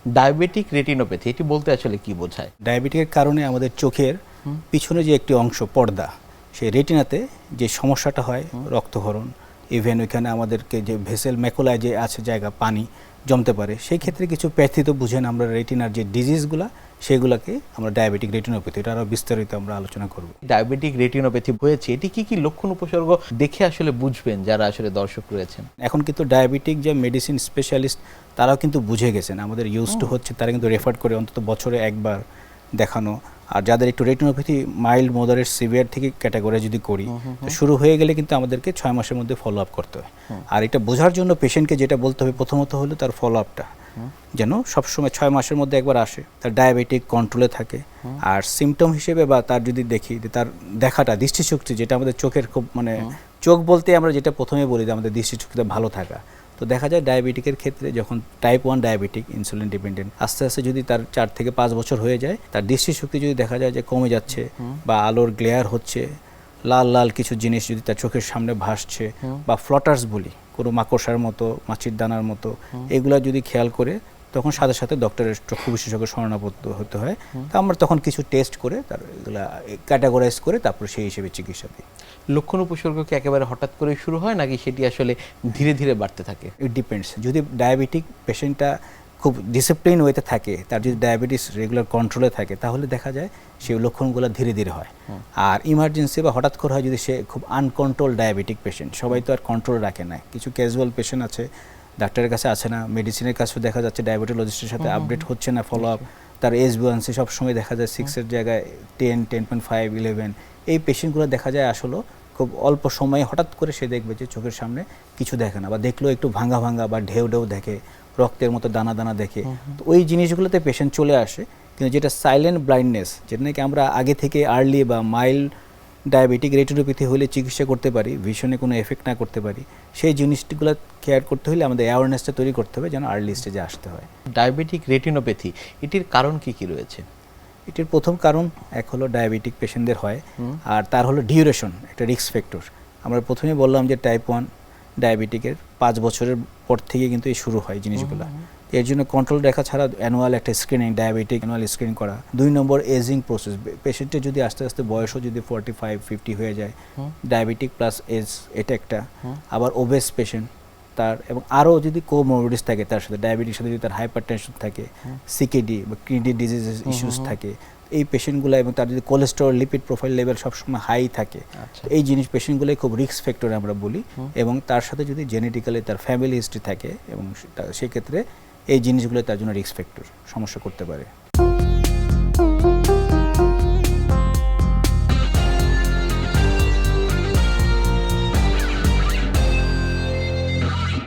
Diabetic retinopathy এটি বলতে আসলে কি বোঝায়? ডায়াবেটিকের কারণে আমাদের চোখের পিছনে যে একটি অংশ পর্দা, সেই রেটিনাতে যে সমস্যাটা হয়, রক্তক্ষরণ, ইভেন ওইখানে আমাদেরকে যে ভেসেল ম্যাকুলায় যে আছে জায়গা পানি জমতে পারে, সেই ক্ষেত্রে কিছু প্যাথিত বুঝেন আমরা রেটিনার যে ডিজিজগুলা সেগুলোকে আমরা ডায়াবেটিক রেটিনোপ্যাথি, এটা আরও বিস্তারিত আমরা আলোচনা করব। ডায়াবেটিক রেটিনোপ্যাথি হয়েছে, এটি কি কি লক্ষণ উপসর্গ দেখে আসলে বুঝবেন যারা আসলে দর্শক রয়েছেন? এখন কিন্তু ডায়াবেটিক যে মেডিসিন স্পেশালিস্ট তারাও কিন্তু বুঝে গেছেন, আমাদের ইউজ টু হচ্ছে, তারা কিন্তু রেফার করে অন্তত বছরে একবার দেখানো। আর যাদের একটু রেটিনোপ্যাথি মাইল্ড, মডারেট, সিভিয়ার থেকে ক্যাটাগরি যদি করি, তো শুরু হয়ে গেলে কিন্তু আমাদেরকে 6 মাসের মধ্যে ফলো আপ করতে হয়। আর এটা বোঝার জন্য পেশেন্টকে যেটা বলতে হবে প্রথমত হলো তার ফলো আপটা যেন সবসময় 6 মাসের মধ্যে একবার আসে, তার ডায়াবেটিক কন্ট্রোলে থাকে। আর সিমটম হিসেবে বা তার যদি দেখি যে তার দেখাটা, দৃষ্টিশক্তি, যেটা আমাদের চোখের খুব মানে চোখ বলতে আমরা যেটা প্রথমে বলি যে আমাদের দৃষ্টিশক্তিটা ভালো থাকা, তো দেখা যায় ডায়াবেটিকের ক্ষেত্রে যখন টাইপ 1 ডায়াবেটিক, ইনসুলিন ডিপেন্ডেন্ট, আস্তে আস্তে যদি তার 4 থেকে 5 বছর হয়ে যায়, তার দৃষ্টিশক্তি যদি দেখা যায় যে কমে যাচ্ছে বা আলোর গ্লেয়ার হচ্ছে, লাল লাল কিছু জিনিস যদি তার চোখের সামনে ভাসছে বা ফ্লটার্স বলি, কোনো মাকড়সার মতো, মাছির দানার মতো, এগুলা যদি খেয়াল করে তখন সাথে সাথে ডক্টরের চক্ষু বিশেষজ্ঞ শরণাপন্ন হতে হয়। তো আমরা তখন কিছু টেস্ট করে তার এগুলা ক্যাটাগরাইজ করে তারপর সেই হিসেবে চিকিৎসা দিই। লক্ষণ উপসর্গ কি একেবারে হঠাৎ করে শুরু হয় নাকি সেটি আসলে ধীরে ধীরে বাড়তে থাকে? It depends. যদি ডায়াবেটিক পেশেন্টটা খুব ডিসিপ্লিন ওয়েতে থাকে, তার যদি ডায়াবেটিস রেগুলার কন্ট্রোলে থাকে, তাহলে দেখা যায় সেই লক্ষণগুলো ধীরে ধীরে হয়। আর ইমার্জেন্সি বা হঠাৎ করে হয় যদি সে খুব আনকন্ট্রোল ডায়াবেটিক পেশেন্ট, সবাই তো আর কন্ট্রোল রাখে না, কিছু ক্যাজুয়াল পেশেন্ট আছে, ডাক্তারের কাছে আছে না, মেডিসিনের কাছেও দেখা যাচ্ছে ডায়াবেটোলজিস্টের সাথে আপডেট হচ্ছে না, ফলো আপ, তার HbA1c সবসময় দেখা যায় 6-এর জায়গায় 10, 10.5, 11, এই পেশেন্টগুলো দেখা যায় আসলে খুব অল্প সময়ে হঠাৎ করে সে দেখবে যে চোখের সামনে কিছু দেখে না, বা দেখলেও একটু ভাঙা ভাঙা বা ঢেউ ঢেউ দেখে, রক্তের মতো দানা দানা দেখে। তো ওই জিনিসগুলোতে পেশেন্ট চলে আসে। কিন্তু যেটা সাইলেন্ট ব্লাইন্ডনেস, যেটা নাকি আমরা আগে থেকে আর্লি বা মাইল্ড ডায়াবেটিক রেটিনোপ্যাথি হলে চিকিৎসা করতে পারি, ভিশনে কোনো এফেক্ট না করতে পারি, সেই জিনিসগুলো কেয়ার করতে হলে আমাদের অ্যাওয়ারনেসটা তৈরি করতে হবে যেন আর্লি স্টেজে আসতে হয়। ডায়াবেটিক রেটিনোপ্যাথি এটির কারণ কি কি রয়েছে? এটির প্রথম কারণ এক হলো ডায়াবেটিক পেশেন্টদের হয়, আর তার হলো ডিউরেশন, একটা রিস্ক ফ্যাক্টর। আমরা প্রথমে বললাম যে টাইপ 1 ডায়াবেটিকের 5 বছরের পর থেকে কিন্তু এই শুরু হয় জিনিসগুলো। এর জন্য কন্ট্রোল রাখা ছাড়া অ্যানুয়াল একটা স্ক্রিনিং, ডায়াবেটিক অ্যানুয়াল স্ক্রিনিং করা। 2 নম্বর এজিং প্রসেস, পেশেন্টের যদি আস্তে আস্তে বয়সও যদি 45-50 হয়ে যায়, ডায়াবেটিক প্লাস এজ, এটা একটা। আবার ওবেস পেশেন্ট তার, এবং আরও যদি কোমরবিডিস থাকে তার সাথে, ডায়াবেটির সাথে যদি তার হাইপারটেনশন থাকে, সিকেডি বা কিডনি ডিজিজেস ইস্যুস থাকে, এই পেশেন্টগুলো, এবং তার যদি কোলেস্টেরল, লিপিড প্রোফাইল লেভেল সবসময় হাই থাকে, এই জিনিস পেশেন্টগুলোই খুব রিস্ক ফ্যাক্টর আমরা বলি। এবং তার সাথে যদি জেনেটিক্যালি তার ফ্যামিলি হিস্ট্রি থাকে, এবং সেক্ষেত্রে এই জিনিসগুলো তার জন্য রিস্ক ফ্যাক্টর, সমস্যা করতে পারে।